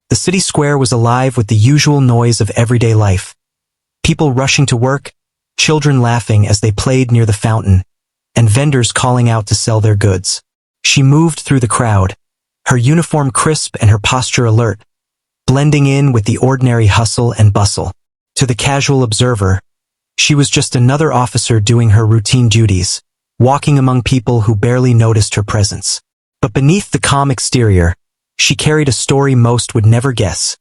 The city square was alive with the usual noise of everyday life. People rushing to work, children laughing as they played near the fountain, and vendors calling out to sell their goods. She moved through the crowd, her uniform crisp and her posture alert, blending in with the ordinary hustle and bustle. To the casual observer, she was just another officer doing her routine duties, walking among people who barely noticed her presence. But beneath the calm exterior, she carried a story most would never guess,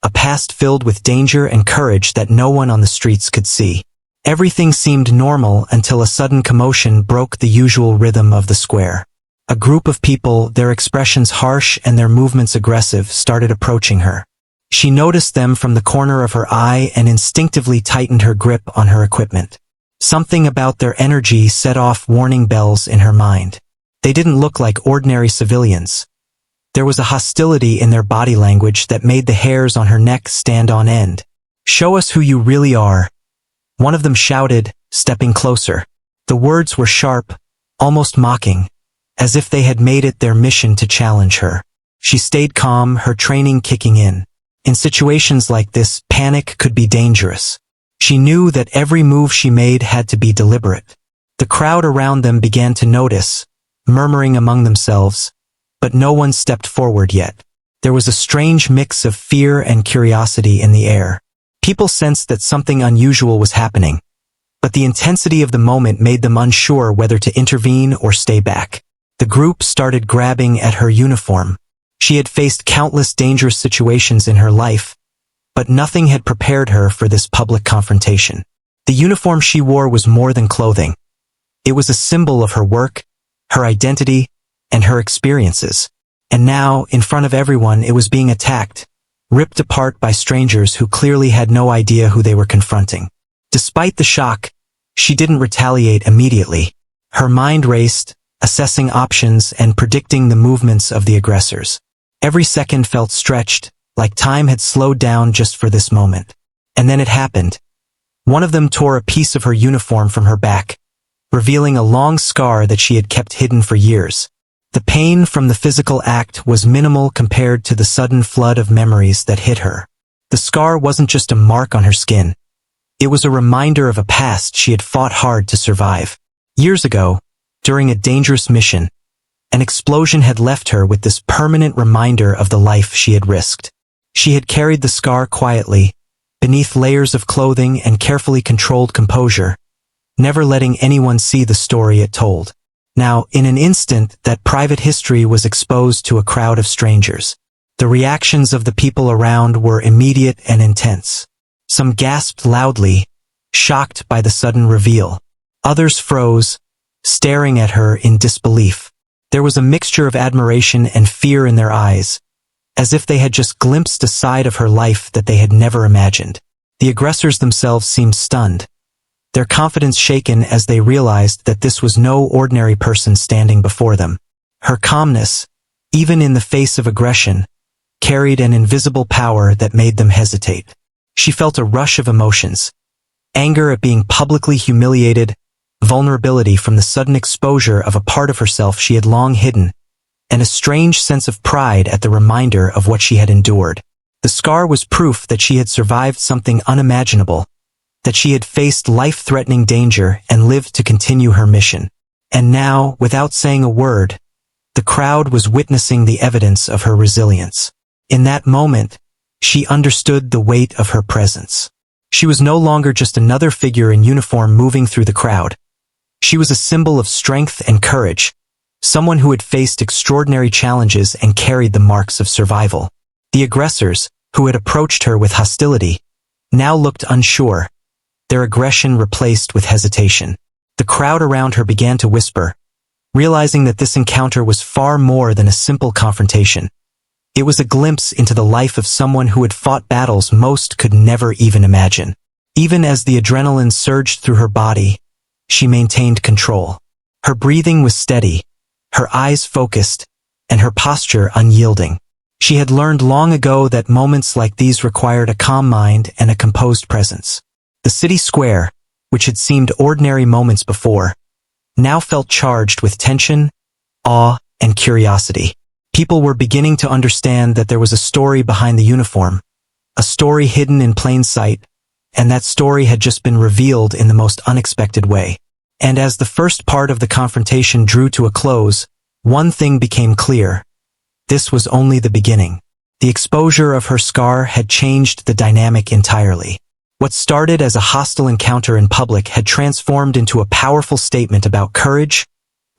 a past filled with danger and courage that no one on the streets could see. Everything seemed normal until a sudden commotion broke the usual rhythm of the square. A group of people, their expressions harsh and their movements aggressive, started approaching her. She noticed them from the corner of her eye and instinctively tightened her grip on her equipment. Something about their energy set off warning bells in her mind. They didn't look like ordinary civilians. There was a hostility in their body language that made the hairs on her neck stand on end. "Show us who you really are," one of them shouted, stepping closer. The words were sharp, almost mocking, as if they had made it their mission to challenge her. She stayed calm, her training kicking in. In situations like this, panic could be dangerous. She knew that every move she made had to be deliberate. The crowd around them began to notice, murmuring among themselves, but no one stepped forward yet. There was a strange mix of fear and curiosity in the air. People sensed that something unusual was happening, but the intensity of the moment made them unsure whether to intervene or stay back. The group started grabbing at her uniform. She had faced countless dangerous situations in her life, but nothing had prepared her for this public confrontation. The uniform she wore was more than clothing. It was a symbol of her work, her identity, and her experiences. And now, in front of everyone, it was being attacked, ripped apart by strangers who clearly had no idea who they were confronting. Despite the shock, she didn't retaliate immediately. Her mind raced, assessing options and predicting the movements of the aggressors. Every second felt stretched, like time had slowed down just for this moment. And then it happened. One of them tore a piece of her uniform from her back, revealing a long scar that she had kept hidden for years. The pain from the physical act was minimal compared to the sudden flood of memories that hit her. The scar wasn't just a mark on her skin. It was a reminder of a past she had fought hard to survive. Years ago, during a dangerous mission, an explosion had left her with this permanent reminder of the life she had risked. She had carried the scar quietly, beneath layers of clothing and carefully controlled composure, never letting anyone see the story it told. Now, in an instant, that private history was exposed to a crowd of strangers. The reactions of the people around were immediate and intense. Some gasped loudly, shocked by the sudden reveal. Others froze, staring at her in disbelief. There was a mixture of admiration and fear in their eyes, as if they had just glimpsed a side of her life that they had never imagined. The aggressors themselves seemed stunned, their confidence shaken as they realized that this was no ordinary person standing before them. Her calmness, even in the face of aggression, carried an invisible power that made them hesitate. She felt a rush of emotions: anger at being publicly humiliated, vulnerability from the sudden exposure of a part of herself she had long hidden, and a strange sense of pride at the reminder of what she had endured. The scar was proof that she had survived something unimaginable, that she had faced life-threatening danger and lived to continue her mission. And now, without saying a word, the crowd was witnessing the evidence of her resilience. In that moment, she understood the weight of her presence. She was no longer just another figure in uniform moving through the crowd. She was a symbol of strength and courage, someone who had faced extraordinary challenges and carried the marks of survival. The aggressors, who had approached her with hostility, now looked unsure, their aggression replaced with hesitation. The crowd around her began to whisper, realizing that this encounter was far more than a simple confrontation. It was a glimpse into the life of someone who had fought battles most could never even imagine. Even as the adrenaline surged through her body, she maintained control. Her breathing was steady, her eyes focused, and her posture unyielding. She had learned long ago that moments like these required a calm mind and a composed presence. The city square, which had seemed ordinary moments before, now felt charged with tension, awe, and curiosity. People were beginning to understand that there was a story behind the uniform, a story hidden in plain sight, and that story had just been revealed in the most unexpected way. And as the first part of the confrontation drew to a close, one thing became clear. This was only the beginning. The exposure of her scar had changed the dynamic entirely. What started as a hostile encounter in public had transformed into a powerful statement about courage,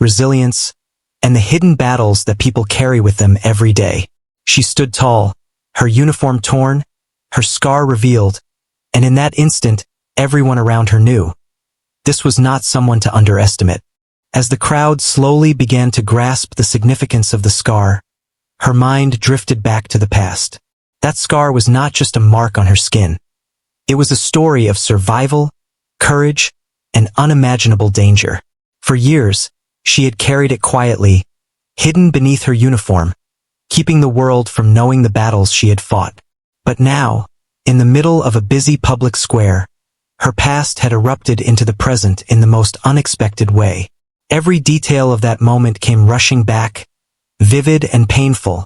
resilience, and the hidden battles that people carry with them every day. She stood tall, her uniform torn, her scar revealed, and in that instant, everyone around her knew. This was not someone to underestimate. As the crowd slowly began to grasp the significance of the scar, her mind drifted back to the past. That scar was not just a mark on her skin. It was a story of survival, courage, and unimaginable danger. For years, she had carried it quietly, hidden beneath her uniform, keeping the world from knowing the battles she had fought. But now, in the middle of a busy public square, her past had erupted into the present in the most unexpected way. Every detail of that moment came rushing back, vivid and painful,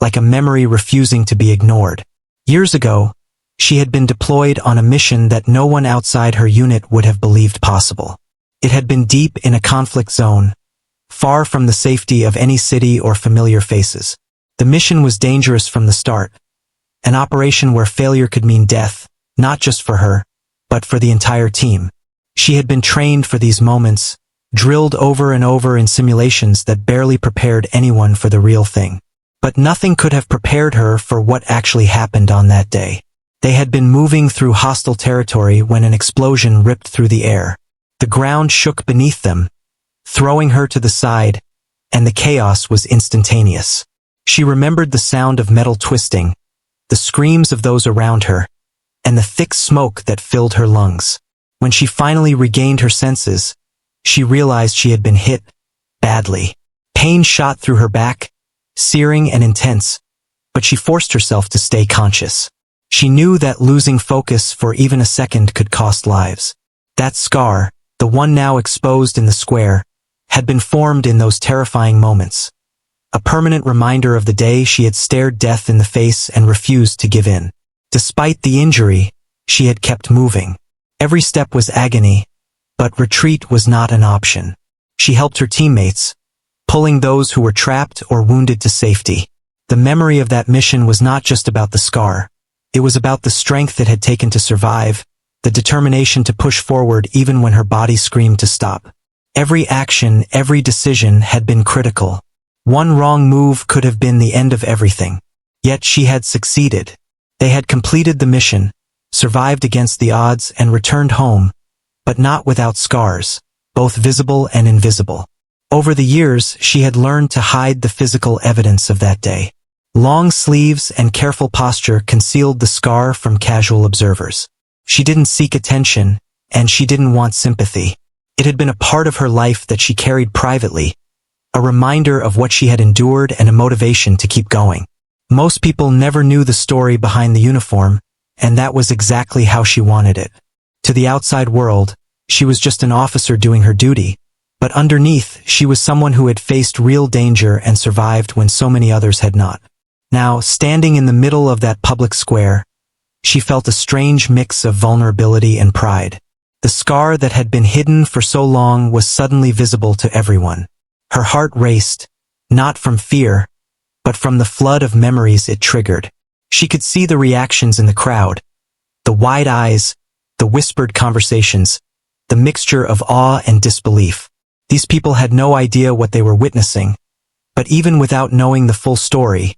like a memory refusing to be ignored. Years ago, she had been deployed on a mission that no one outside her unit would have believed possible. It had been deep in a conflict zone, far from the safety of any city or familiar faces. The mission was dangerous from the start, an operation where failure could mean death, not just for her, but for the entire team. She had been trained for these moments, drilled over and over in simulations that barely prepared anyone for the real thing. But nothing could have prepared her for what actually happened on that day. They had been moving through hostile territory when an explosion ripped through the air. The ground shook beneath them, throwing her to the side, and the chaos was instantaneous. She remembered the sound of metal twisting, the screams of those around her, and the thick smoke that filled her lungs. When she finally regained her senses, she realized she had been hit badly. Pain shot through her back, searing and intense, but she forced herself to stay conscious. She knew that losing focus for even a second could cost lives. That scar, the one now exposed in the square, had been formed in those terrifying moments. A permanent reminder of the day she had stared death in the face and refused to give in. Despite the injury, she had kept moving. Every step was agony, but retreat was not an option. She helped her teammates, pulling those who were trapped or wounded to safety. The memory of that mission was not just about the scar. It was about the strength it had taken to survive, the determination to push forward even when her body screamed to stop. Every action, every decision had been critical. One wrong move could have been the end of everything. Yet she had succeeded. They had completed the mission, survived against the odds, and returned home, but not without scars, both visible and invisible. Over the years, she had learned to hide the physical evidence of that day. Long sleeves and careful posture concealed the scar from casual observers. She didn't seek attention, and she didn't want sympathy. It had been a part of her life that she carried privately, a reminder of what she had endured and a motivation to keep going. Most people never knew the story behind the uniform, and that was exactly how she wanted it. To the outside world, she was just an officer doing her duty, but underneath, she was someone who had faced real danger and survived when so many others had not. Now, standing in the middle of that public square, she felt a strange mix of vulnerability and pride. The scar that had been hidden for so long was suddenly visible to everyone. Her heart raced, not from fear, but from the flood of memories it triggered. She could see the reactions in the crowd, the wide eyes, the whispered conversations, the mixture of awe and disbelief. These people had no idea what they were witnessing, but even without knowing the full story,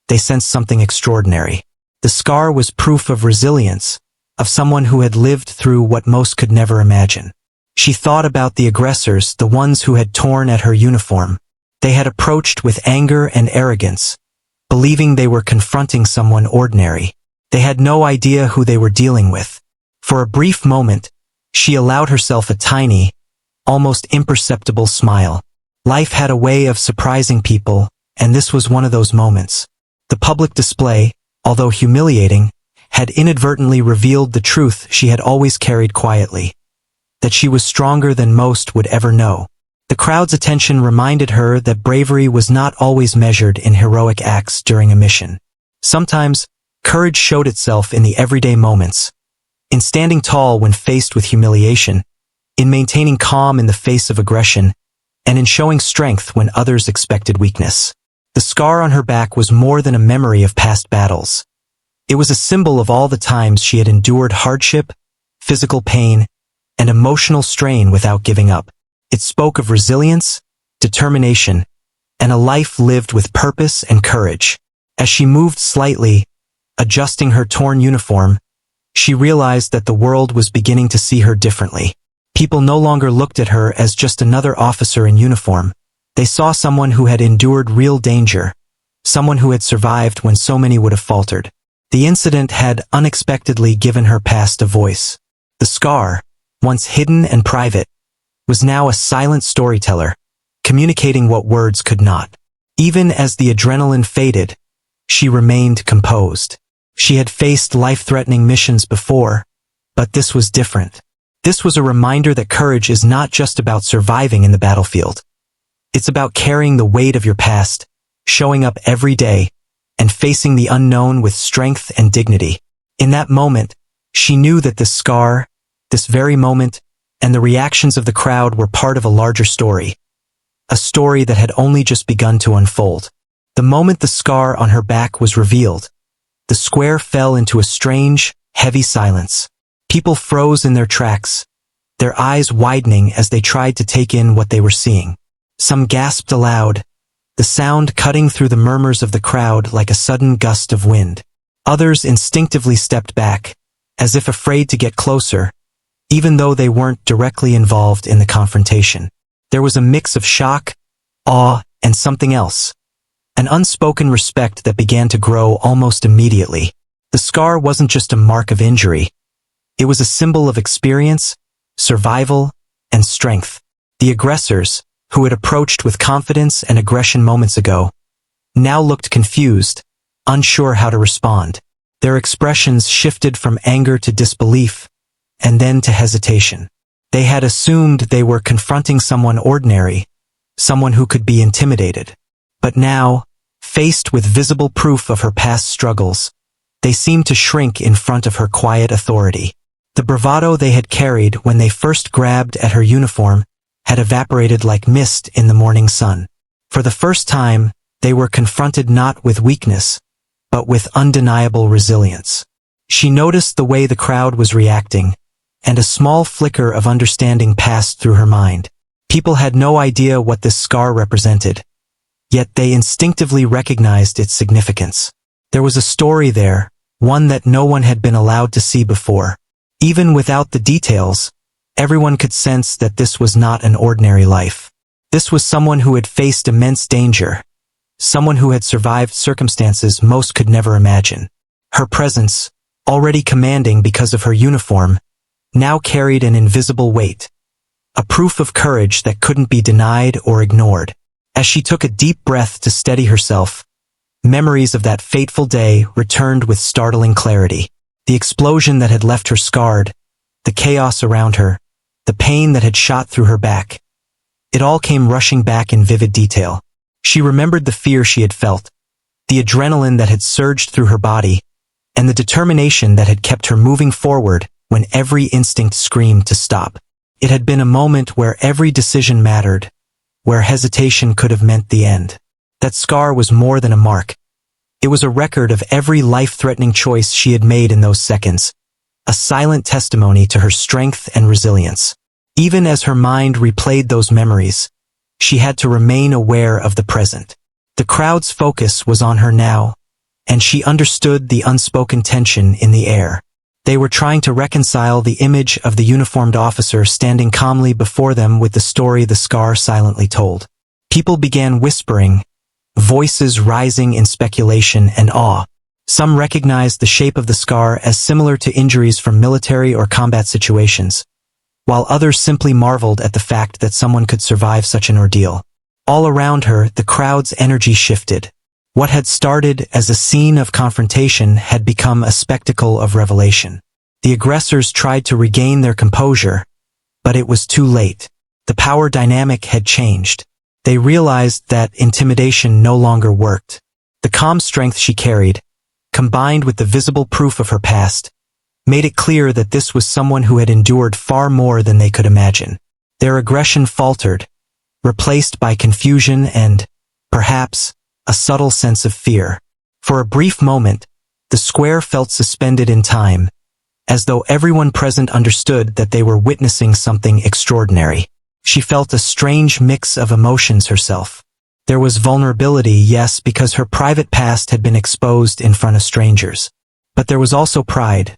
they sensed something extraordinary. The scar was proof of resilience, of someone who had lived through what most could never imagine. She thought about the aggressors, the ones who had torn at her uniform. They had approached with anger and arrogance, believing they were confronting someone ordinary. They had no idea who they were dealing with. For a brief moment, she allowed herself a tiny, almost imperceptible smile. Life had a way of surprising people, and this was one of those moments. The public display, although humiliating, had inadvertently revealed the truth she had always carried quietly, that she was stronger than most would ever know. The crowd's attention reminded her that bravery was not always measured in heroic acts during a mission. Sometimes, courage showed itself in the everyday moments, in standing tall when faced with humiliation, in maintaining calm in the face of aggression, and in showing strength when others expected weakness. The scar on her back was more than a memory of past battles. It was a symbol of all the times she had endured hardship, physical pain, and emotional strain without giving up. It spoke of resilience, determination, and a life lived with purpose and courage. As she moved slightly, adjusting her torn uniform, she realized that the world was beginning to see her differently. People no longer looked at her as just another officer in uniform. They saw someone who had endured real danger, someone who had survived when so many would have faltered. The incident had unexpectedly given her past a voice. The scar, once hidden and private, was now a silent storyteller, communicating what words could not. Even as the adrenaline faded, she remained composed. She had faced life-threatening missions before, but this was different. This was a reminder that courage is not just about surviving in the battlefield. It's about carrying the weight of your past, showing up every day, and facing the unknown with strength and dignity. In that moment, she knew that this scar, this very moment, and the reactions of the crowd were part of a larger story. A story that had only just begun to unfold. The moment the scar on her back was revealed, the square fell into a strange, heavy silence. People froze in their tracks, their eyes widening as they tried to take in what they were seeing. Some gasped aloud, the sound cutting through the murmurs of the crowd like a sudden gust of wind. Others instinctively stepped back, as if afraid to get closer, even though they weren't directly involved in the confrontation. There was a mix of shock, awe, and something else. An unspoken respect that began to grow almost immediately. The scar wasn't just a mark of injury. It was a symbol of experience, survival, and strength. The aggressors, who had approached with confidence and aggression moments ago, now looked confused, unsure how to respond. Their expressions shifted from anger to disbelief, and then to hesitation. They had assumed they were confronting someone ordinary, someone who could be intimidated. But now, faced with visible proof of her past struggles, they seemed to shrink in front of her quiet authority. The bravado they had carried when they first grabbed at her uniform had evaporated like mist in the morning sun. For the first time, they were confronted not with weakness, but with undeniable resilience. She noticed the way the crowd was reacting, and a small flicker of understanding passed through her mind. People had no idea what this scar represented, yet they instinctively recognized its significance. There was a story there, one that no one had been allowed to see before. Even without the details, everyone could sense that this was not an ordinary life. This was someone who had faced immense danger, someone who had survived circumstances most could never imagine. Her presence, already commanding because of her uniform, now carried an invisible weight, a proof of courage that couldn't be denied or ignored. As she took a deep breath to steady herself, memories of that fateful day returned with startling clarity. The explosion that had left her scarred, the chaos around her, the pain that had shot through her back. It all came rushing back in vivid detail. She remembered the fear she had felt, the adrenaline that had surged through her body, and the determination that had kept her moving forward when every instinct screamed to stop. It had been a moment where every decision mattered, where hesitation could have meant the end. That scar was more than a mark. It was a record of every life-threatening choice she had made in those seconds, a silent testimony to her strength and resilience. Even as her mind replayed those memories, she had to remain aware of the present. The crowd's focus was on her now, and she understood the unspoken tension in the air. They were trying to reconcile the image of the uniformed officer standing calmly before them with the story the scar silently told. People began whispering, voices rising in speculation and awe. Some recognized the shape of the scar as similar to injuries from military or combat situations, while others simply marveled at the fact that someone could survive such an ordeal. All around her, the crowd's energy shifted. What had started as a scene of confrontation had become a spectacle of revelation. The aggressors tried to regain their composure, but it was too late. The power dynamic had changed. They realized that intimidation no longer worked. The calm strength she carried, combined with the visible proof of her past, made it clear that this was someone who had endured far more than they could imagine. Their aggression faltered, replaced by confusion and, perhaps, a subtle sense of fear. For a brief moment, the square felt suspended in time, as though everyone present understood that they were witnessing something extraordinary. She felt a strange mix of emotions herself. There was vulnerability, yes, because her private past had been exposed in front of strangers. But there was also pride.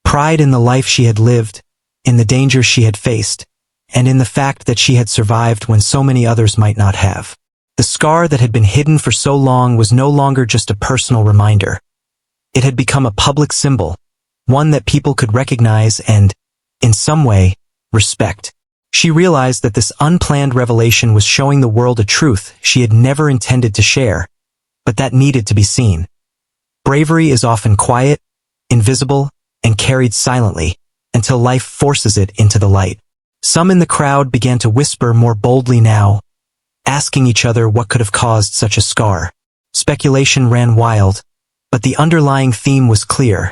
Pride in the life she had lived, in the dangers she had faced, and in the fact that she had survived when so many others might not have. The scar that had been hidden for so long was no longer just a personal reminder. It had become a public symbol, one that people could recognize and, in some way, respect. She realized that this unplanned revelation was showing the world a truth she had never intended to share, but that needed to be seen. Bravery is often quiet, invisible, and carried silently, until life forces it into the light. Some in the crowd began to whisper more boldly now, asking each other what could have caused such a scar. Speculation ran wild, but the underlying theme was clear.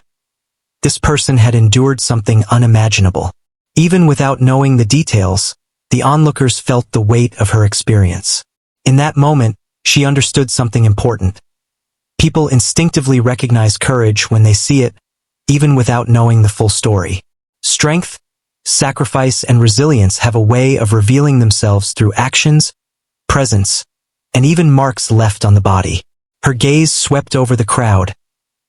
This person had endured something unimaginable. Even without knowing the details, the onlookers felt the weight of her experience. In that moment, she understood something important. People instinctively recognize courage when they see it, even without knowing the full story. Strength, sacrifice, and resilience have a way of revealing themselves through actions, presence, and even marks left on the body. Her gaze swept over the crowd,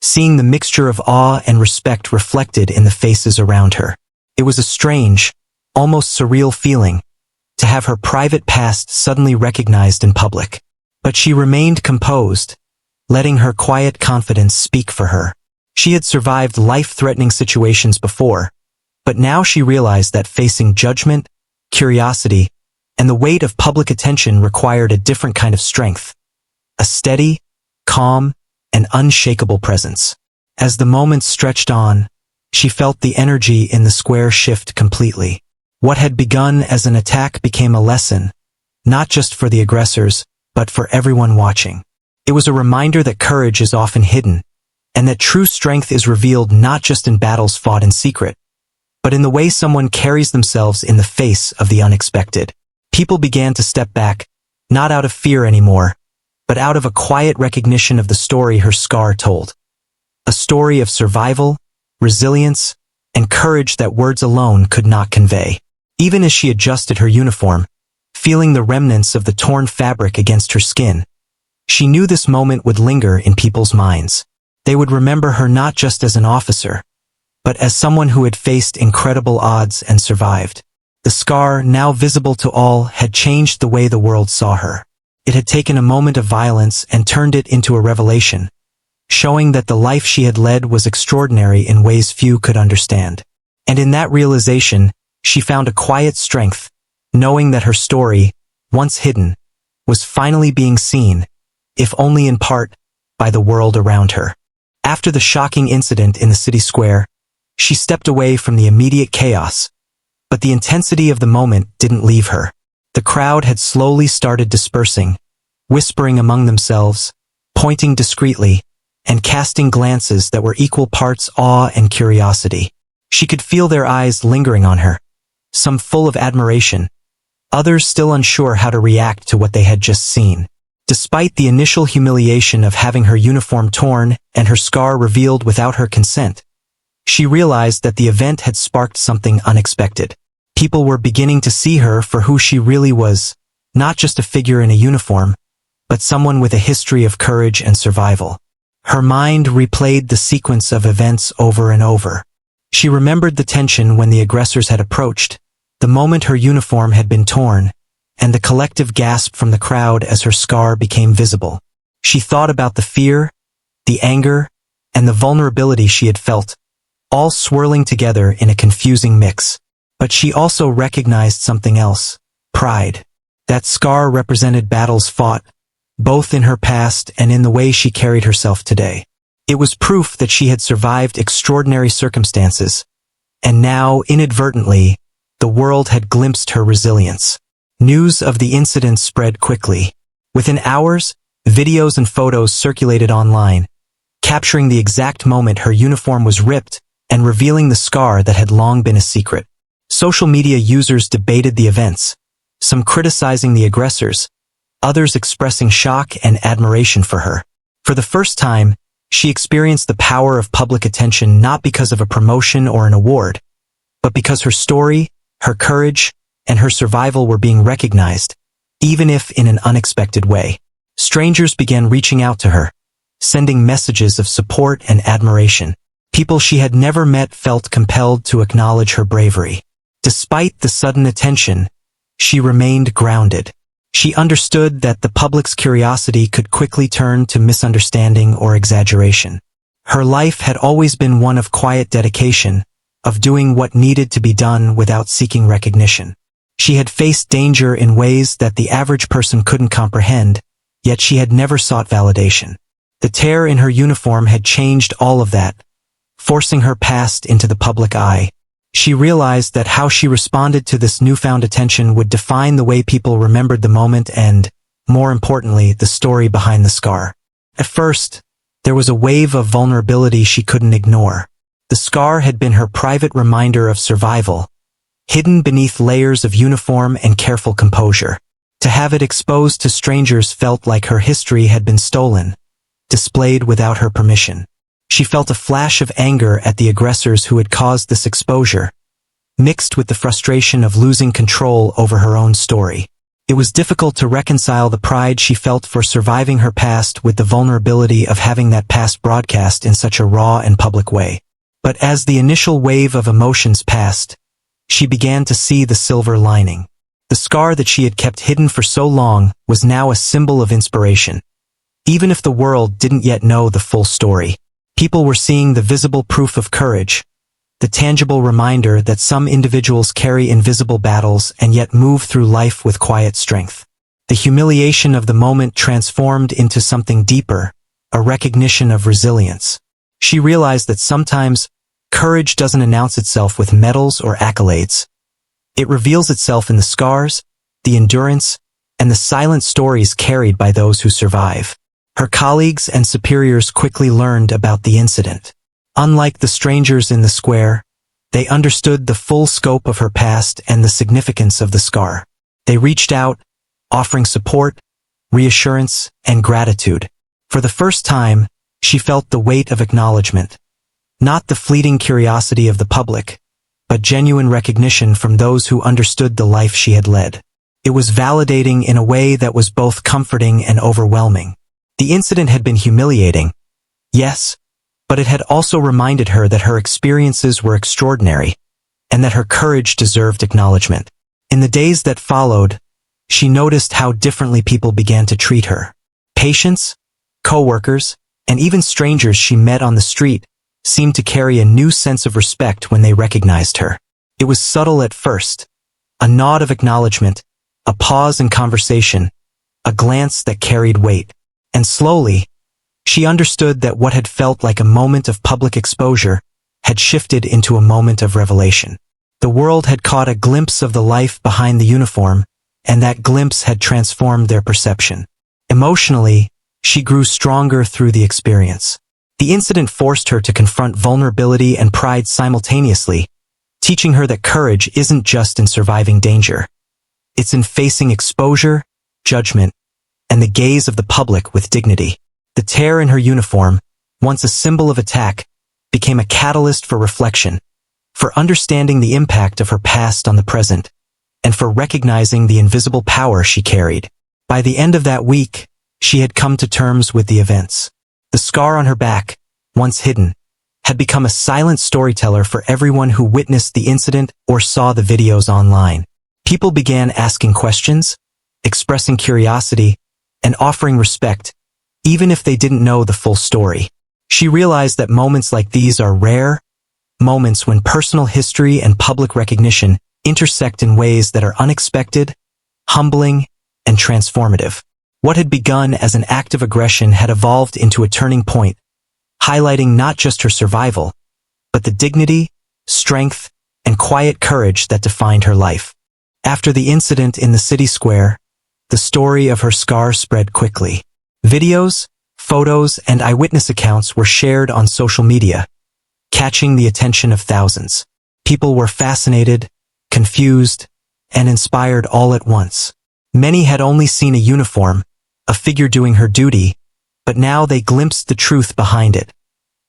seeing the mixture of awe and respect reflected in the faces around her. It was a strange, almost surreal feeling, to have her private past suddenly recognized in public. But she remained composed, letting her quiet confidence speak for her. She had survived life-threatening situations before, but now she realized that facing judgment, curiosity, and the weight of public attention required a different kind of strength. A steady, calm, and unshakable presence. As the moments stretched on, she felt the energy in the square shift completely. What had begun as an attack became a lesson, not just for the aggressors, but for everyone watching. It was a reminder that courage is often hidden, and that true strength is revealed not just in battles fought in secret, but in the way someone carries themselves in the face of the unexpected. People began to step back, not out of fear anymore, but out of a quiet recognition of the story her scar told. A story of survival, resilience, and courage that words alone could not convey. Even as she adjusted her uniform, feeling the remnants of the torn fabric against her skin, she knew this moment would linger in people's minds. They would remember her not just as an officer, but as someone who had faced incredible odds and survived. The scar, now visible to all, had changed the way the world saw her. It had taken a moment of violence and turned it into a revelation, showing that the life she had led was extraordinary in ways few could understand. And in that realization, she found a quiet strength, knowing that her story, once hidden, was finally being seen, if only in part, by the world around her. After the shocking incident in the city square, she stepped away from the immediate chaos, but the intensity of the moment didn't leave her. The crowd had slowly started dispersing, whispering among themselves, pointing discreetly, and casting glances that were equal parts awe and curiosity. She could feel their eyes lingering on her, some full of admiration, others still unsure how to react to what they had just seen. Despite the initial humiliation of having her uniform torn and her scar revealed without her consent, she realized that the event had sparked something unexpected. People were beginning to see her for who she really was, not just a figure in a uniform, but someone with a history of courage and survival. Her mind replayed the sequence of events over and over. She remembered the tension when the aggressors had approached, the moment her uniform had been torn, and the collective gasp from the crowd as her scar became visible. She thought about the fear, the anger, and the vulnerability she had felt, all swirling together in a confusing mix. But she also recognized something else: pride. That scar represented battles fought, both in her past and in the way she carried herself today. It was proof that she had survived extraordinary circumstances, and now, inadvertently, the world had glimpsed her resilience. News of the incident spread quickly. Within hours, videos and photos circulated online, capturing the exact moment her uniform was ripped and revealing the scar that had long been a secret. Social media users debated the events, some criticizing the aggressors, others expressing shock and admiration for her. For the first time, she experienced the power of public attention not because of a promotion or an award, but because her story, her courage, and her survival were being recognized, even if in an unexpected way. Strangers began reaching out to her, sending messages of support and admiration. People she had never met felt compelled to acknowledge her bravery. Despite the sudden attention, she remained grounded. She understood that the public's curiosity could quickly turn to misunderstanding or exaggeration. Her life had always been one of quiet dedication, of doing what needed to be done without seeking recognition. She had faced danger in ways that the average person couldn't comprehend, yet she had never sought validation. The tear in her uniform had changed all of that, forcing her past into the public eye. She realized that how she responded to this newfound attention would define the way people remembered the moment and, more importantly, the story behind the scar. At first, there was a wave of vulnerability she couldn't ignore. The scar had been her private reminder of survival, hidden beneath layers of uniform and careful composure. To have it exposed to strangers felt like her history had been stolen, displayed without her permission. She felt a flash of anger at the aggressors who had caused this exposure, mixed with the frustration of losing control over her own story. It was difficult to reconcile the pride she felt for surviving her past with the vulnerability of having that past broadcast in such a raw and public way. But as the initial wave of emotions passed, she began to see the silver lining. The scar that she had kept hidden for so long was now a symbol of inspiration. Even if the world didn't yet know the full story, people were seeing the visible proof of courage, the tangible reminder that some individuals carry invisible battles and yet move through life with quiet strength. The humiliation of the moment transformed into something deeper, a recognition of resilience. She realized that sometimes courage doesn't announce itself with medals or accolades. It reveals itself in the scars, the endurance, and the silent stories carried by those who survive. Her colleagues and superiors quickly learned about the incident. Unlike the strangers in the square, they understood the full scope of her past and the significance of the scar. They reached out, offering support, reassurance, and gratitude. For the first time, she felt the weight of acknowledgement. Not the fleeting curiosity of the public, but genuine recognition from those who understood the life she had led. It was validating in a way that was both comforting and overwhelming. The incident had been humiliating, yes, but it had also reminded her that her experiences were extraordinary, and that her courage deserved acknowledgement. In the days that followed, she noticed how differently people began to treat her. Patients, co-workers, and even strangers she met on the street seemed to carry a new sense of respect when they recognized her. It was subtle at first, a nod of acknowledgement, a pause in conversation, a glance that carried weight. And slowly, she understood that what had felt like a moment of public exposure had shifted into a moment of revelation. The world had caught a glimpse of the life behind the uniform, and that glimpse had transformed their perception. Emotionally, she grew stronger through the experience. The incident forced her to confront vulnerability and pride simultaneously, teaching her that courage isn't just in surviving danger. It's in facing exposure, judgment, and the gaze of the public with dignity. The tear in her uniform, once a symbol of attack, became a catalyst for reflection, for understanding the impact of her past on the present, and for recognizing the invisible power she carried. By the end of that week, she had come to terms with the events. The scar on her back, once hidden, had become a silent storyteller for everyone who witnessed the incident or saw the videos online. People began asking questions, expressing curiosity, and offering respect, even if they didn't know the full story. She realized that moments like these are rare, moments when personal history and public recognition intersect in ways that are unexpected, humbling, and transformative. What had begun as an act of aggression had evolved into a turning point, highlighting not just her survival, but the dignity, strength, and quiet courage that defined her life. After the incident in the city square, the story of her scar spread quickly. Videos, photos, and eyewitness accounts were shared on social media, catching the attention of thousands. People were fascinated, confused, and inspired all at once. Many had only seen a uniform, a figure doing her duty, but now they glimpsed the truth behind it,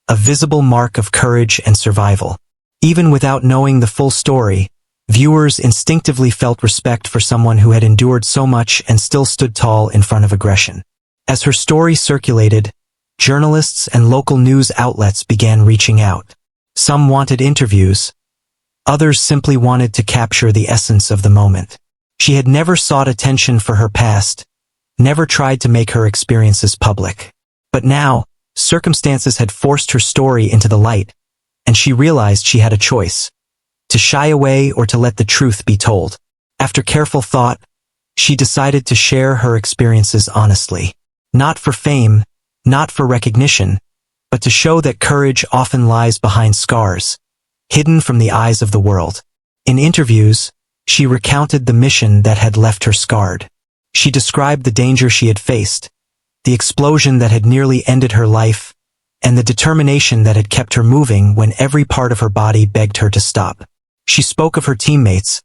a visible mark of courage and survival. Even without knowing the full story, viewers instinctively felt respect for someone who had endured so much and still stood tall in front of aggression. As her story circulated, journalists and local news outlets began reaching out. Some wanted interviews, others simply wanted to capture the essence of the moment. She had never sought attention for her past, never tried to make her experiences public. But now, circumstances had forced her story into the light, and she realized she had a choice: to shy away or to let the truth be told. After careful thought, she decided to share her experiences honestly. Not for fame, not for recognition, but to show that courage often lies behind scars, hidden from the eyes of the world. In interviews, she recounted the mission that had left her scarred. She described the danger she had faced, the explosion that had nearly ended her life, and the determination that had kept her moving when every part of her body begged her to stop. She spoke of her teammates,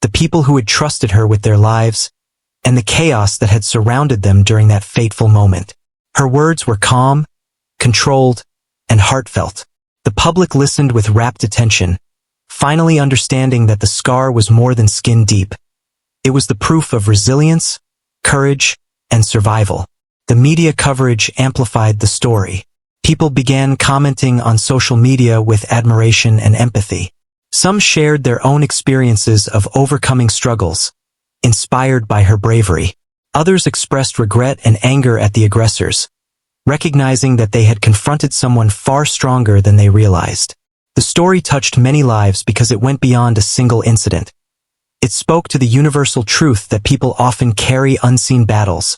the people who had trusted her with their lives, and the chaos that had surrounded them during that fateful moment. Her words were calm, controlled, and heartfelt. The public listened with rapt attention, finally understanding that the scar was more than skin deep. It was the proof of resilience, courage, and survival. The media coverage amplified the story. People began commenting on social media with admiration and empathy. Some shared their own experiences of overcoming struggles, inspired by her bravery. Others expressed regret and anger at the aggressors, recognizing that they had confronted someone far stronger than they realized. The story touched many lives because it went beyond a single incident. It spoke to the universal truth that people often carry unseen battles,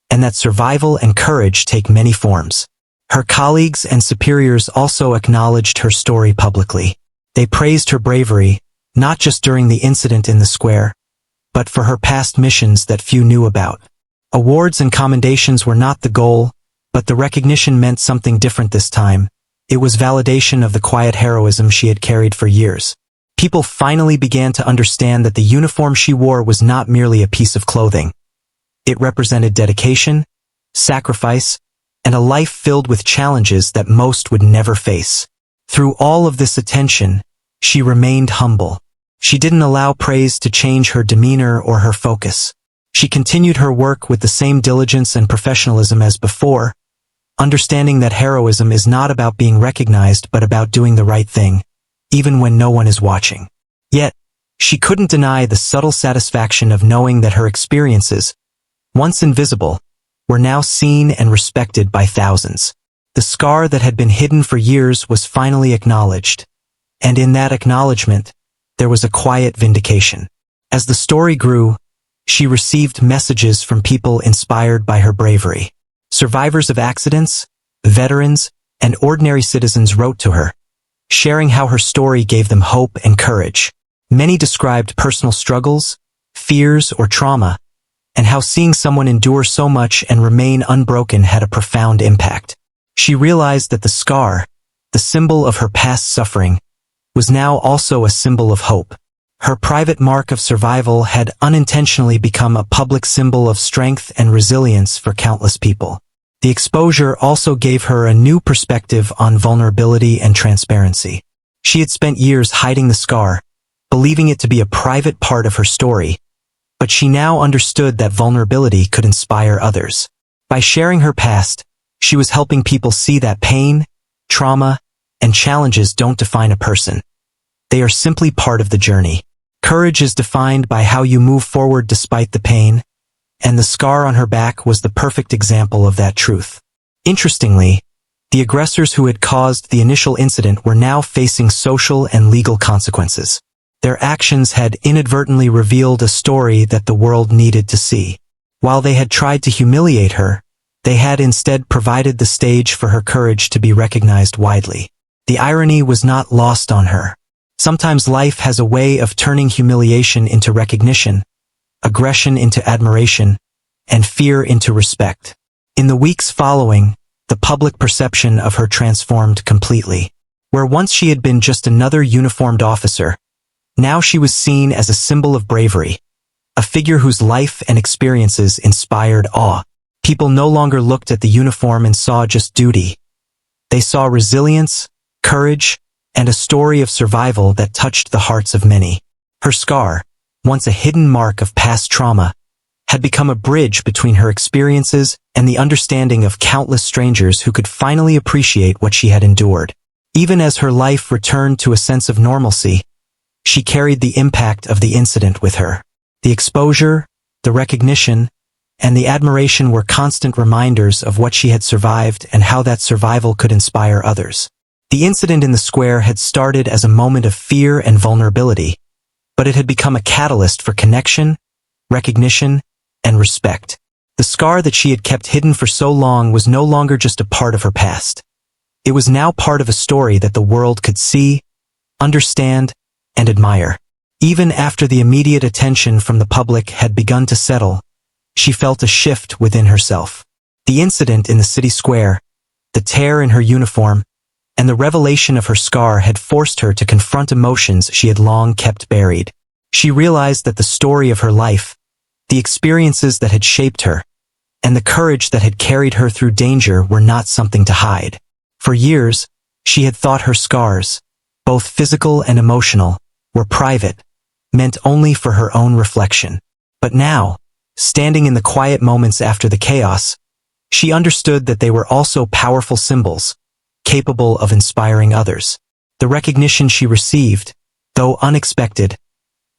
and that survival and courage take many forms. Her colleagues and superiors also acknowledged her story publicly. They praised her bravery, not just during the incident in the square, but for her past missions that few knew about. Awards and commendations were not the goal, but the recognition meant something different this time. It was validation of the quiet heroism she had carried for years. People finally began to understand that the uniform she wore was not merely a piece of clothing. It represented dedication, sacrifice, and a life filled with challenges that most would never face. Through all of this attention, she remained humble. She didn't allow praise to change her demeanor or her focus. She continued her work with the same diligence and professionalism as before, understanding that heroism is not about being recognized but about doing the right thing, even when no one is watching. Yet, she couldn't deny the subtle satisfaction of knowing that her experiences, once invisible, were now seen and respected by thousands. The scar that had been hidden for years was finally acknowledged, and in that acknowledgement, there was a quiet vindication. As the story grew, she received messages from people inspired by her bravery. Survivors of accidents, veterans, and ordinary citizens wrote to her, sharing how her story gave them hope and courage. Many described personal struggles, fears, or trauma, and how seeing someone endure so much and remain unbroken had a profound impact. She realized that the scar, the symbol of her past suffering, was now also a symbol of hope. Her private mark of survival had unintentionally become a public symbol of strength and resilience for countless people. The exposure also gave her a new perspective on vulnerability and transparency. She had spent years hiding the scar, believing it to be a private part of her story, but she now understood that vulnerability could inspire others. By sharing her past, she was helping people see that pain, trauma, and challenges don't define a person. They are simply part of the journey. Courage is defined by how you move forward despite the pain, and the scar on her back was the perfect example of that truth. Interestingly, the aggressors who had caused the initial incident were now facing social and legal consequences. Their actions had inadvertently revealed a story that the world needed to see. While they had tried to humiliate her, they had instead provided the stage for her courage to be recognized widely. The irony was not lost on her. Sometimes life has a way of turning humiliation into recognition, aggression into admiration, and fear into respect. In the weeks following, the public perception of her transformed completely. Where once she had been just another uniformed officer, now she was seen as a symbol of bravery, a figure whose life and experiences inspired awe. People no longer looked at the uniform and saw just duty. They saw resilience, courage, and a story of survival that touched the hearts of many. Her scar, once a hidden mark of past trauma, had become a bridge between her experiences and the understanding of countless strangers who could finally appreciate what she had endured. Even as her life returned to a sense of normalcy, she carried the impact of the incident with her. The exposure, the recognition, and the admiration were constant reminders of what she had survived and how that survival could inspire others. The incident in the square had started as a moment of fear and vulnerability, but it had become a catalyst for connection, recognition, and respect. The scar that she had kept hidden for so long was no longer just a part of her past. It was now part of a story that the world could see, understand, and admire. Even after the immediate attention from the public had begun to settle, she felt a shift within herself. The incident in the city square, the tear in her uniform, and the revelation of her scar had forced her to confront emotions she had long kept buried. She realized that the story of her life, the experiences that had shaped her, and the courage that had carried her through danger were not something to hide. For years, she had thought her scars, both physical and emotional, were private, meant only for her own reflection. But now, standing in the quiet moments after the chaos, she understood that they were also powerful symbols, capable of inspiring others. The recognition she received, though unexpected,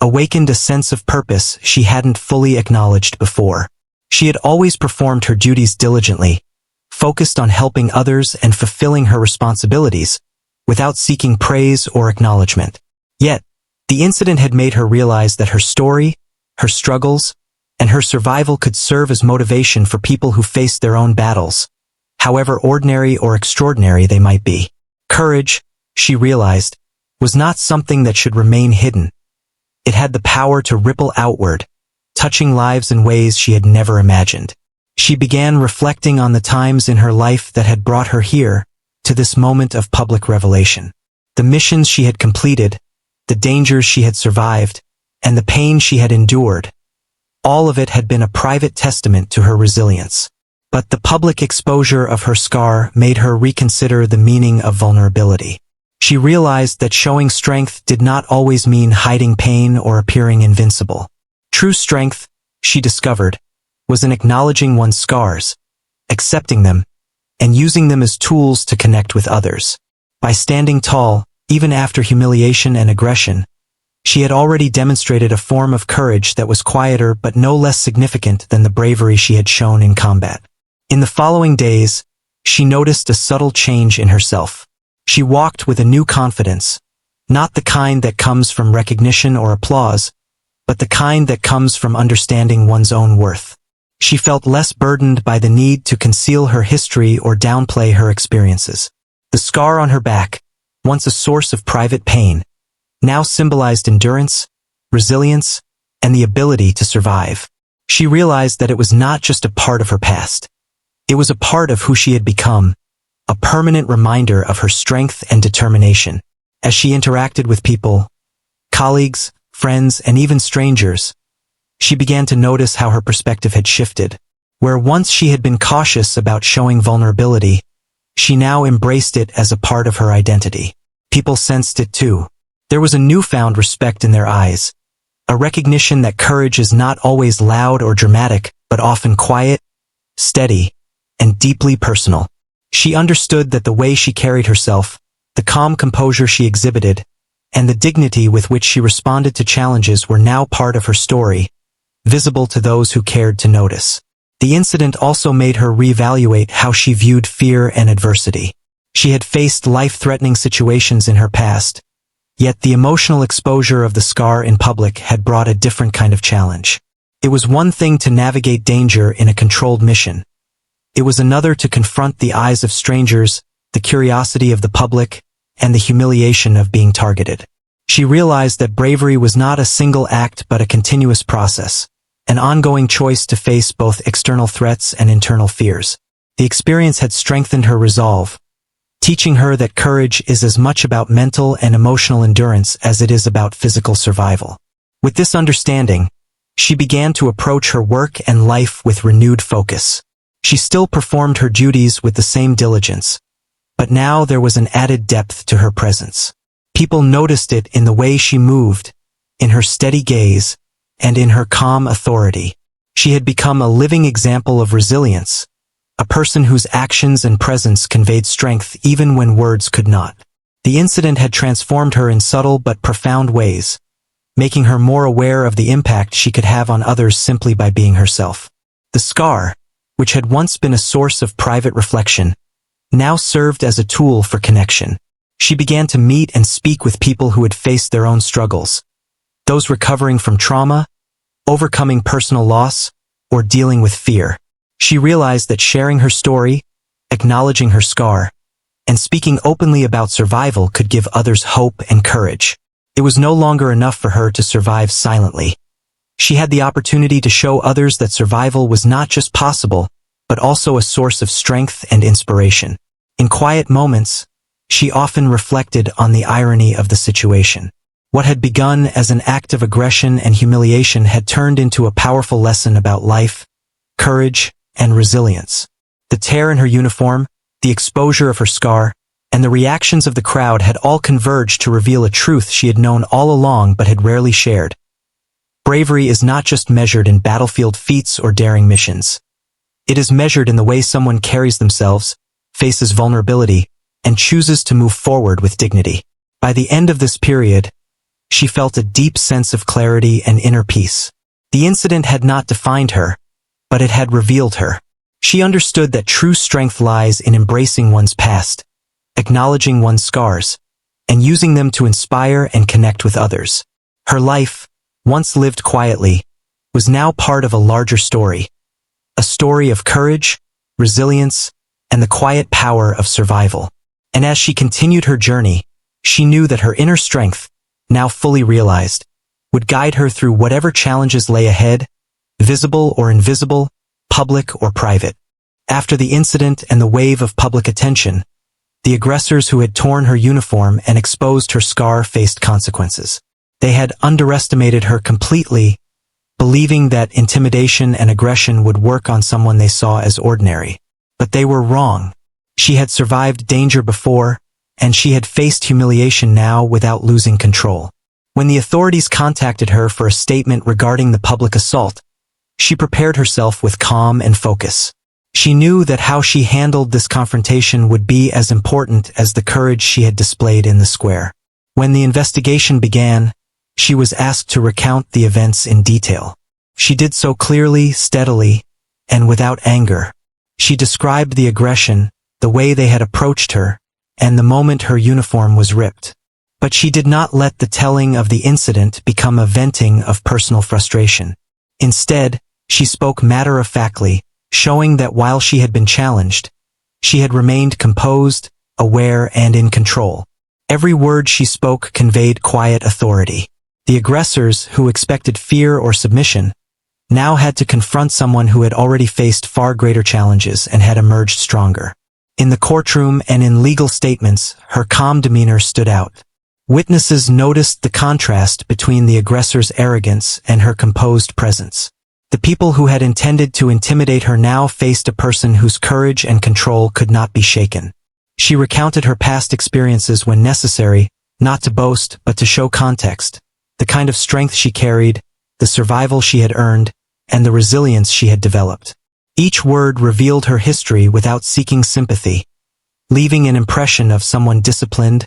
awakened a sense of purpose she hadn't fully acknowledged before. She had always performed her duties diligently, focused on helping others and fulfilling her responsibilities, without seeking praise or acknowledgement. Yet, the incident had made her realize that her story, her struggles, and her survival could serve as motivation for people who faced their own battles, however ordinary or extraordinary they might be. Courage, she realized, was not something that should remain hidden. It had the power to ripple outward, touching lives in ways she had never imagined. She began reflecting on the times in her life that had brought her here, to this moment of public revelation. The missions she had completed, the dangers she had survived, and the pain she had endured. All of it had been a private testament to her resilience. But the public exposure of her scar made her reconsider the meaning of vulnerability. She realized that showing strength did not always mean hiding pain or appearing invincible. True strength, she discovered, was in acknowledging one's scars, accepting them, and using them as tools to connect with others. By standing tall, even after humiliation and aggression, she had already demonstrated a form of courage that was quieter but no less significant than the bravery she had shown in combat. In the following days, she noticed a subtle change in herself. She walked with a new confidence, not the kind that comes from recognition or applause, but the kind that comes from understanding one's own worth. She felt less burdened by the need to conceal her history or downplay her experiences. The scar on her back, once a source of private pain, now symbolized endurance, resilience, and the ability to survive. She realized that it was not just a part of her past. It was a part of who she had become, a permanent reminder of her strength and determination. As she interacted with people, colleagues, friends, and even strangers, she began to notice how her perspective had shifted. Where once she had been cautious about showing vulnerability, she now embraced it as a part of her identity. People sensed it too. There was a newfound respect in their eyes, a recognition that courage is not always loud or dramatic, but often quiet, steady, and deeply personal. She understood that the way she carried herself, the calm composure she exhibited, and the dignity with which she responded to challenges were now part of her story, visible to those who cared to notice. The incident also made her reevaluate how she viewed fear and adversity. She had faced life-threatening situations in her past, yet the emotional exposure of the scar in public had brought a different kind of challenge. It was one thing to navigate danger in a controlled mission. It was another to confront the eyes of strangers, the curiosity of the public, and the humiliation of being targeted. She realized that bravery was not a single act but a continuous process, an ongoing choice to face both external threats and internal fears. The experience had strengthened her resolve, teaching her that courage is as much about mental and emotional endurance as it is about physical survival. With this understanding, she began to approach her work and life with renewed focus. She still performed her duties with the same diligence, but now there was an added depth to her presence. People noticed it in the way she moved, in her steady gaze, and in her calm authority. She had become a living example of resilience, a person whose actions and presence conveyed strength even when words could not. The incident had transformed her in subtle but profound ways, making her more aware of the impact she could have on others simply by being herself. The scar, which had once been a source of private reflection, now served as a tool for connection. She began to meet and speak with people who had faced their own struggles, those recovering from trauma, overcoming personal loss, or dealing with fear. She realized that sharing her story, acknowledging her scar, and speaking openly about survival could give others hope and courage. It was no longer enough for her to survive silently. She had the opportunity to show others that survival was not just possible, but also a source of strength and inspiration. In quiet moments, she often reflected on the irony of the situation. What had begun as an act of aggression and humiliation had turned into a powerful lesson about life, courage, and resilience. The tear in her uniform, the exposure of her scar, and the reactions of the crowd had all converged to reveal a truth she had known all along but had rarely shared. Bravery is not just measured in battlefield feats or daring missions. It is measured in the way someone carries themselves, faces vulnerability, and chooses to move forward with dignity. By the end of this period, she felt a deep sense of clarity and inner peace. The incident had not defined her, but it had revealed her. She understood that true strength lies in embracing one's past, acknowledging one's scars, and using them to inspire and connect with others. Her life, once lived quietly, was now part of a larger story, a story of courage, resilience, and the quiet power of survival. And as she continued her journey, she knew that her inner strength, now fully realized, would guide her through whatever challenges lay ahead, visible or invisible, public or private. After the incident and the wave of public attention, the aggressors who had torn her uniform and exposed her scar faced consequences. They had underestimated her completely, believing that intimidation and aggression would work on someone they saw as ordinary. But they were wrong. She had survived danger before, and she had faced humiliation now without losing control. When the authorities contacted her for a statement regarding the public assault, she prepared herself with calm and focus. She knew that how she handled this confrontation would be as important as the courage she had displayed in the square. When the investigation began, she was asked to recount the events in detail. She did so clearly, steadily, and without anger. She described the aggression, the way they had approached her, and the moment her uniform was ripped. But she did not let the telling of the incident become a venting of personal frustration. Instead, she spoke matter-of-factly, showing that while she had been challenged, she had remained composed, aware, and in control. Every word she spoke conveyed quiet authority. The aggressors, who expected fear or submission, now had to confront someone who had already faced far greater challenges and had emerged stronger. In the courtroom and in legal statements, her calm demeanor stood out. Witnesses noticed the contrast between the aggressor's arrogance and her composed presence. The people who had intended to intimidate her now faced a person whose courage and control could not be shaken. She recounted her past experiences when necessary, not to boast but to show context, the kind of strength she carried, the survival she had earned, and the resilience she had developed. Each word revealed her history without seeking sympathy, leaving an impression of someone disciplined,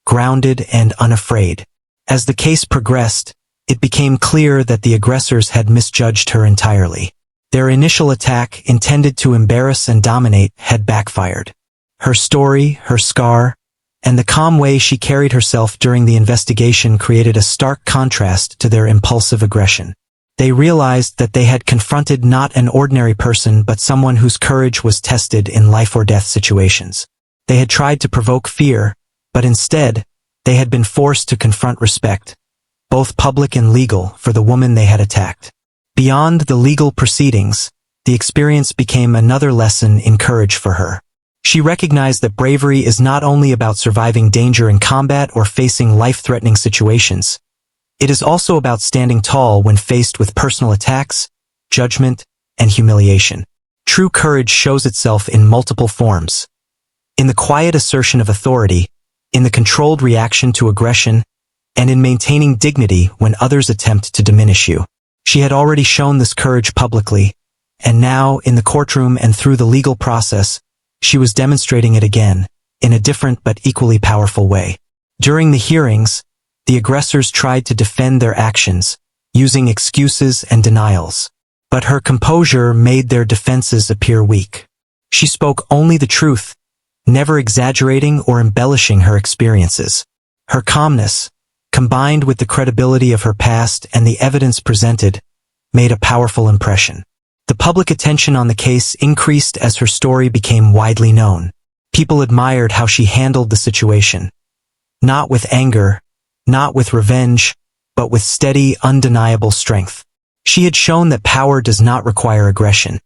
grounded, and unafraid. As the case progressed, it became clear that the aggressors had misjudged her entirely. Their initial attack, intended to embarrass and dominate, had backfired. Her story, her scar, and the calm way she carried herself during the investigation created a stark contrast to their impulsive aggression. They realized that they had confronted not an ordinary person but someone whose courage was tested in life-or-death situations. They had tried to provoke fear, but instead, They had been forced to confront respect, both public and legal, for the woman they had attacked. Beyond the legal proceedings, the experience became another lesson in courage for her. She recognized that bravery is not only about surviving danger in combat or facing life-threatening situations. It is also about standing tall when faced with personal attacks, judgment, and humiliation. True courage shows itself in multiple forms. In the quiet assertion of authority, in the controlled reaction to aggression, and in maintaining dignity when others attempt to diminish you. She had already shown this courage publicly, and now, in the courtroom and through the legal process, she was demonstrating it again, in a different but equally powerful way. During the hearings, the aggressors tried to defend their actions, using excuses and denials. But her composure made their defenses appear weak. She spoke only the truth, never exaggerating or embellishing her experiences. Her calmness, combined with the credibility of her past and the evidence presented, made a powerful impression. The public attention on the case increased as her story became widely known. People admired how she handled the situation. Not with anger, not with revenge, but with steady, undeniable strength. She had shown that power does not require aggression.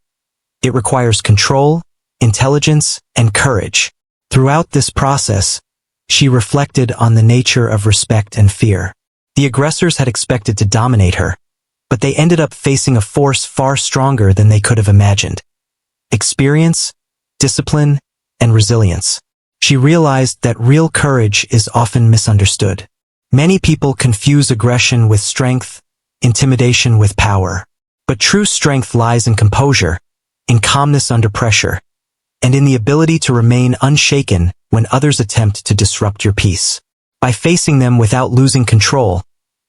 It requires control, intelligence, and courage. Throughout this process, she reflected on the nature of respect and fear. The aggressors had expected to dominate her, but they ended up facing a force far stronger than they could have imagined. Experience, discipline, and resilience. She realized that real courage is often misunderstood. Many people confuse aggression with strength, intimidation with power. But true strength lies in composure, in calmness under pressure, and in the ability to remain unshaken when others attempt to disrupt your peace. By facing them without losing control,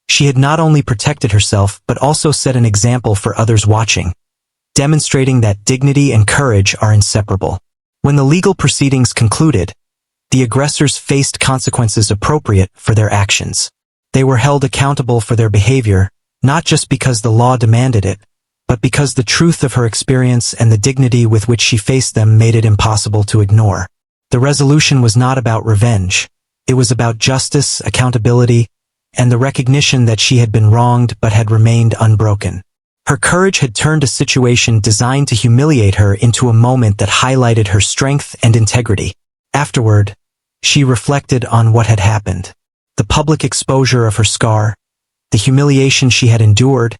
she had not only protected herself but also set an example for others watching, demonstrating that dignity and courage are inseparable. When the legal proceedings concluded, the aggressors faced consequences appropriate for their actions. They were held accountable for their behavior, not just because the law demanded it, but because the truth of her experience and the dignity with which she faced them made it impossible to ignore. The resolution was not about revenge. It was about justice, accountability, and the recognition that she had been wronged but had remained unbroken. Her courage had turned a situation designed to humiliate her into a moment that highlighted her strength and integrity. Afterward, she reflected on what had happened. The public exposure of her scar, the humiliation she had endured,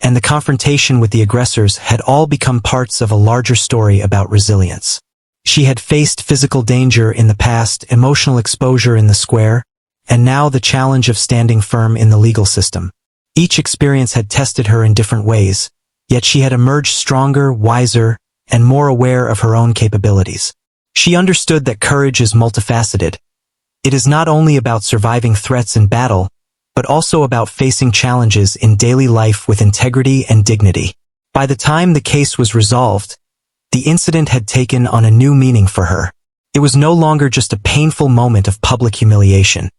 and the confrontation with the aggressors had all become parts of a larger story about resilience. She had faced physical danger in the past, emotional exposure in the square, and now the challenge of standing firm in the legal system. Each experience had tested her in different ways, yet she had emerged stronger, wiser, and more aware of her own capabilities. She understood that courage is multifaceted. It is not only about surviving threats in battle, but also about facing challenges in daily life with integrity and dignity. By the time the case was resolved, the incident had taken on a new meaning for her. It was no longer just a painful moment of public humiliation.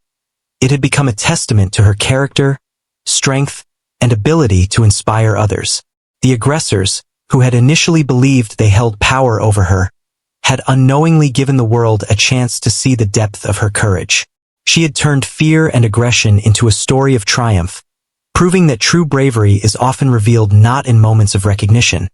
It had become a testament to her character, strength, and ability to inspire others. The aggressors, who had initially believed they held power over her, had unknowingly given the world a chance to see the depth of her courage. She had turned fear and aggression into a story of triumph, proving that true bravery is often revealed not in moments of recognition,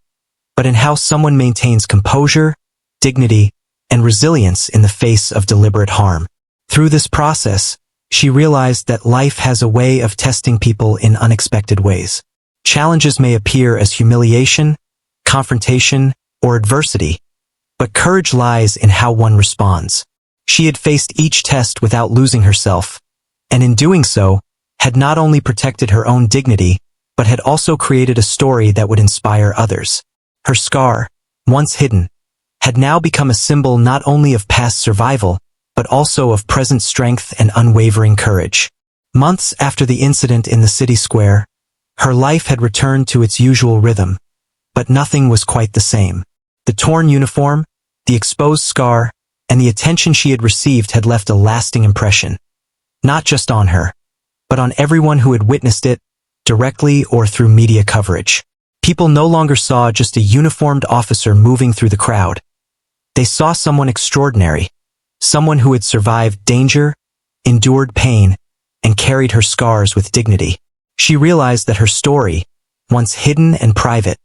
but in how someone maintains composure, dignity, and resilience in the face of deliberate harm. Through this process, she realized that life has a way of testing people in unexpected ways. Challenges may appear as humiliation, confrontation, or adversity, but courage lies in how one responds. She had faced each test without losing herself, and in doing so, had not only protected her own dignity, but had also created a story that would inspire others. Her scar, once hidden, had now become a symbol not only of past survival, but also of present strength and unwavering courage. Months after the incident in the city square, her life had returned to its usual rhythm, but nothing was quite the same. The torn uniform, the exposed scar, and the attention she had received had left a lasting impression, not just on her, but on everyone who had witnessed it, directly or through media coverage. People no longer saw just a uniformed officer moving through the crowd. They saw someone extraordinary, someone who had survived danger, endured pain, and carried her scars with dignity. She realized that her story, once hidden and private,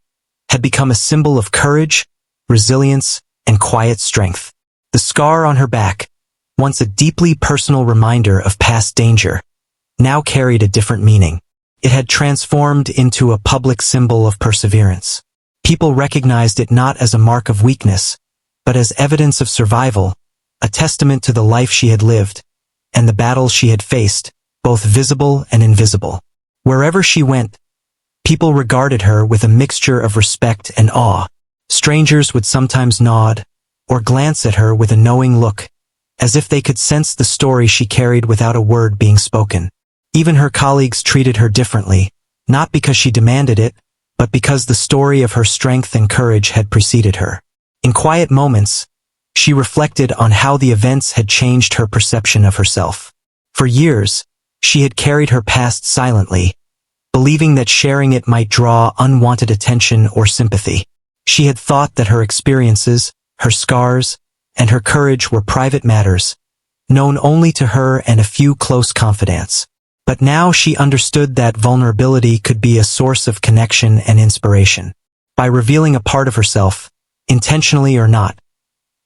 had become a symbol of courage, resilience, and quiet strength. The scar on her back, once a deeply personal reminder of past danger, now carried a different meaning. It had transformed into a public symbol of perseverance. People recognized it not as a mark of weakness, but as evidence of survival, a testament to the life she had lived, and the battles she had faced, both visible and invisible. Wherever she went, people regarded her with a mixture of respect and awe. Strangers would sometimes nod, or glance at her with a knowing look, as if they could sense the story she carried without a word being spoken. Even her colleagues treated her differently, not because she demanded it, but because the story of her strength and courage had preceded her. In quiet moments, she reflected on how the events had changed her perception of herself. For years, she had carried her past silently, believing that sharing it might draw unwanted attention or sympathy. She had thought that her experiences, her scars, and her courage were private matters, known only to her and a few close confidants. But now she understood that vulnerability could be a source of connection and inspiration. By revealing a part of herself, intentionally or not,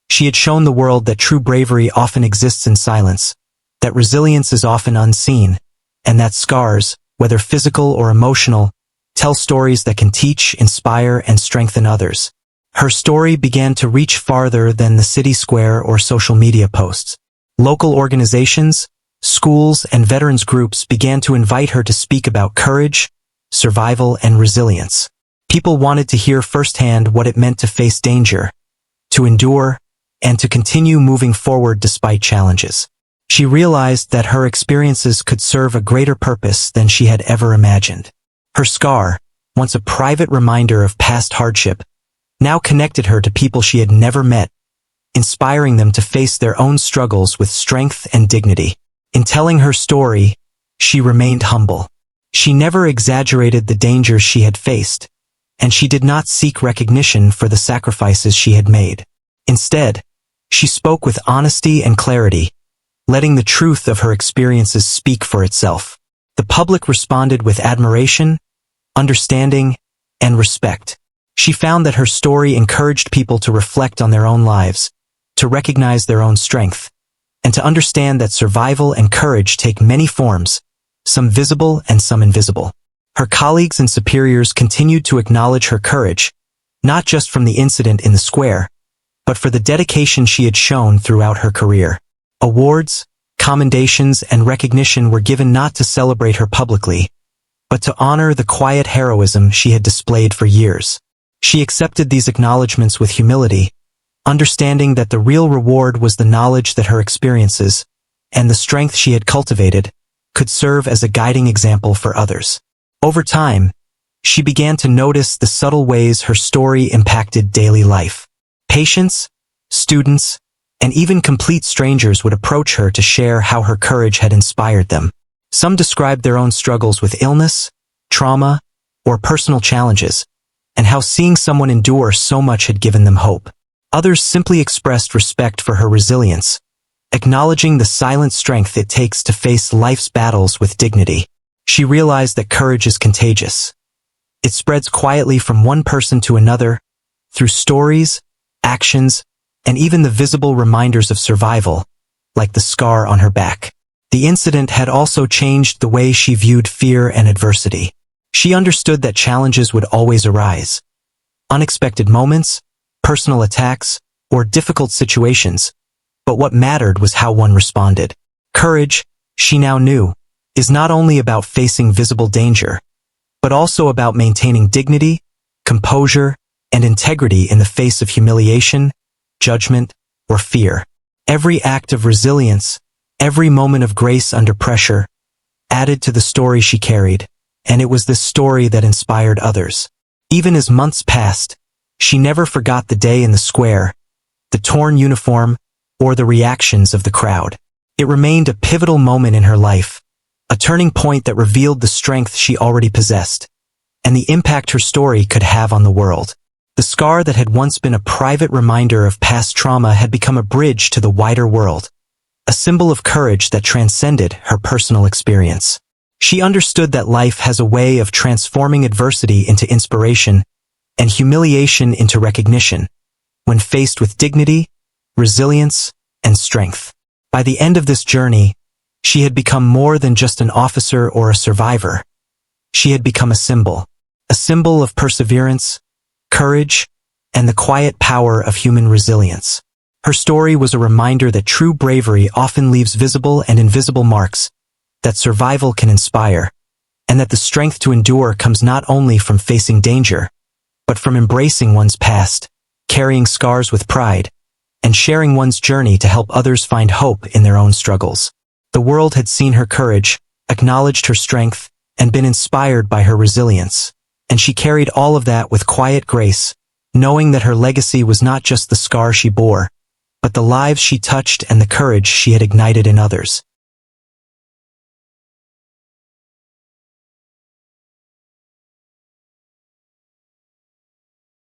she had shown the world that true bravery often exists in silence, that resilience is often unseen, and that scars, whether physical or emotional, tell stories that can teach, inspire, and strengthen others. Her story began to reach farther than the city square or social media posts. Local organizations, schools, and veterans groups began to invite her to speak about courage, survival, and resilience. People wanted to hear firsthand what it meant to face danger, to endure, and to continue moving forward despite challenges. She realized that her experiences could serve a greater purpose than she had ever imagined. Her scar, once a private reminder of past hardship, now connected her to people she had never met, inspiring them to face their own struggles with strength and dignity. In telling her story, she remained humble. She never exaggerated the dangers she had faced, and she did not seek recognition for the sacrifices she had made. Instead, she spoke with honesty and clarity, letting the truth of her experiences speak for itself. The public responded with admiration, understanding, and respect. She found that her story encouraged people to reflect on their own lives, to recognize their own strength, and to understand that survival and courage take many forms, some visible and some invisible. Her colleagues and superiors continued to acknowledge her courage, not just from the incident in the square, but for the dedication she had shown throughout her career. Awards, commendations, and recognition were given not to celebrate her publicly, but to honor the quiet heroism she had displayed for years. She accepted these acknowledgments with humility, understanding that the real reward was the knowledge that her experiences, and the strength she had cultivated, could serve as a guiding example for others. Over time, she began to notice the subtle ways her story impacted daily life. Patients, students, and even complete strangers would approach her to share how her courage had inspired them. Some described their own struggles with illness, trauma, or personal challenges, and how seeing someone endure so much had given them hope. Others simply expressed respect for her resilience, acknowledging the silent strength it takes to face life's battles with dignity. She realized that courage is contagious. It spreads quietly from one person to another, through stories, actions, and even the visible reminders of survival, like the scar on her back. The incident had also changed the way she viewed fear and adversity. She understood that challenges would always arise. Unexpected moments, personal attacks, or difficult situations, but what mattered was how one responded. Courage, she now knew, is not only about facing visible danger, but also about maintaining dignity, composure, and integrity in the face of humiliation, judgment, or fear. Every act of resilience, every moment of grace under pressure, added to the story she carried, and it was this story that inspired others. Even as months passed, she never forgot the day in the square, the torn uniform, or the reactions of the crowd. It remained a pivotal moment in her life, a turning point that revealed the strength she already possessed, and the impact her story could have on the world. The scar that had once been a private reminder of past trauma had become a bridge to the wider world, a symbol of courage that transcended her personal experience. She understood that life has a way of transforming adversity into inspiration and humiliation into recognition, when faced with dignity, resilience, and strength. By the end of this journey, she had become more than just an officer or a survivor. She had become a symbol of perseverance, courage, and the quiet power of human resilience. Her story was a reminder that true bravery often leaves visible and invisible marks, that survival can inspire, and that the strength to endure comes not only from facing danger, but from embracing one's past, carrying scars with pride, and sharing one's journey to help others find hope in their own struggles. The world had seen her courage, acknowledged her strength, and been inspired by her resilience, and she carried all of that with quiet grace, knowing that her legacy was not just the scar she bore, but the lives she touched and the courage she had ignited in others.